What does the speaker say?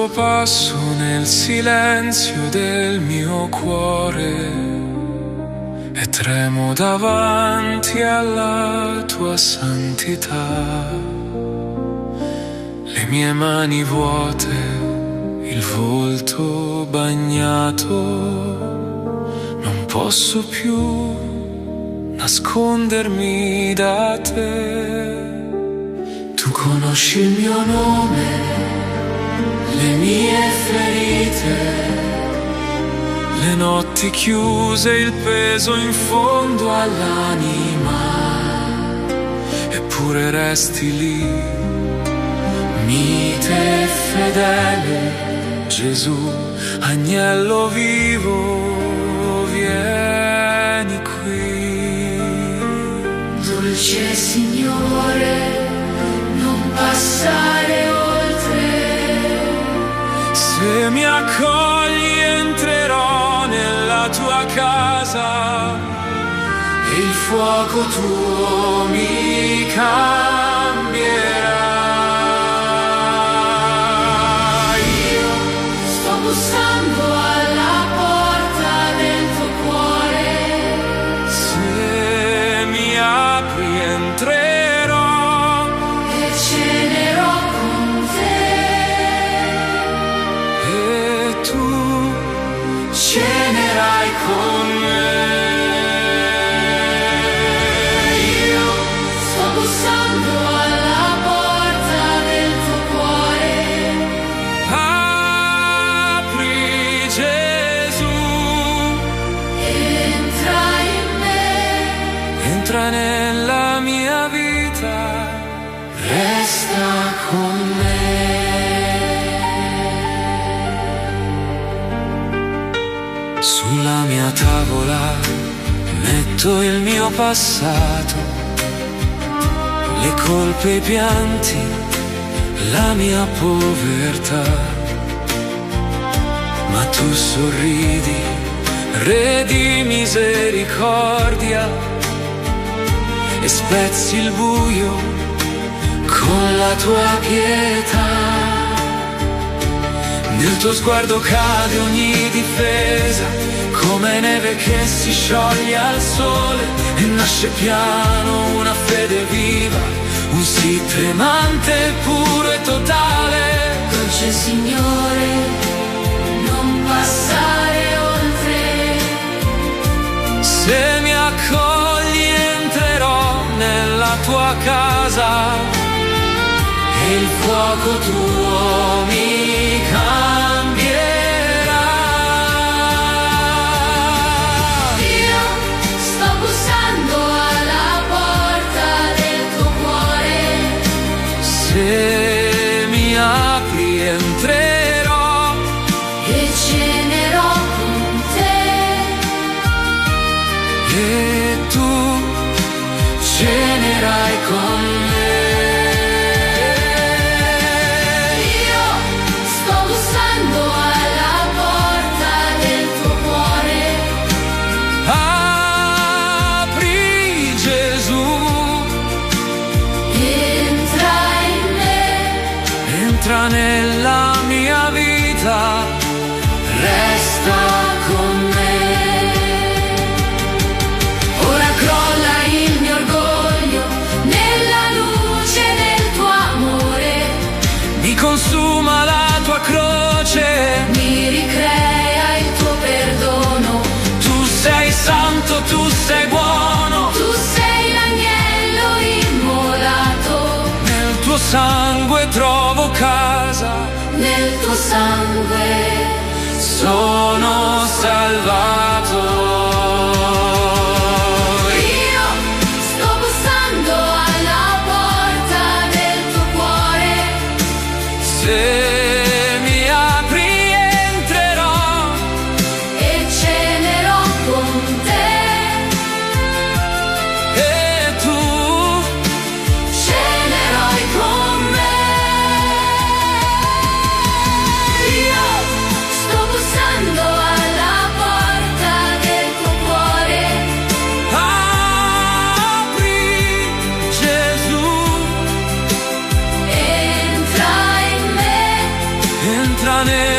tuo passo nel silenzio del mio cuore e tremo davanti alla tua santità. Le mie mani vuote, il volto bagnato, non posso più nascondermi da te. Tu conosci il mio nome, le mie ferite, le notti chiuse, il peso in fondo all'anima, eppure resti lì, mite e fedele, Gesù, agnello vivo, vieni qui. Dolce Signore, non passare oltre. Se mi accogli entrerò nella tua casa e il fuoco tuo mi cambierà. Io sto bussando alla porta del tuo cuore. Se mi apri entrerò E cenerò con te. e tu cenerai con me. Io sto bussando alla porta del tuo cuore. Apri, Gesù, Entra in me. entra nella mia vita, resta con me. Sulla mia tavola metto il mio passato, le colpe e i pianti, la mia povertà. Ma tu sorridi, re di misericordia, e spezzi il buio con la tua pietà. Nel tuo sguardo cade ogni difesa, come neve che si scioglie al sole, e nasce piano una fede viva, un sì tremante, puro e totale. Dolce Signore, non passare oltre. Se mi accogli entrerò nella tua casa e il fuoco tuo mi cambierà. Io sto bussando alla porta del tuo cuore. Se mi apri entrerò E cenerò con te. e tu cenerai con me. Io sto bussando alla porta del tuo cuore. Apri, Gesù, Entra in me. entra nella mia vita, resta con me. Ora crolla il mio orgoglio nella luce del tuo amore. Mi consuma la tua croce, Mi ricrea il tuo perdono. tu sei santo, tu sei buono, Tu sei l'agnello immolato. nel tuo sangue trovo casa, Nel tuo sangue sono salvato. io sto bussando alla porta del tuo cuore. Se mi apri entrerò E cenerò con te. e tu Cenerai con me. Io sto bussando alla porta nera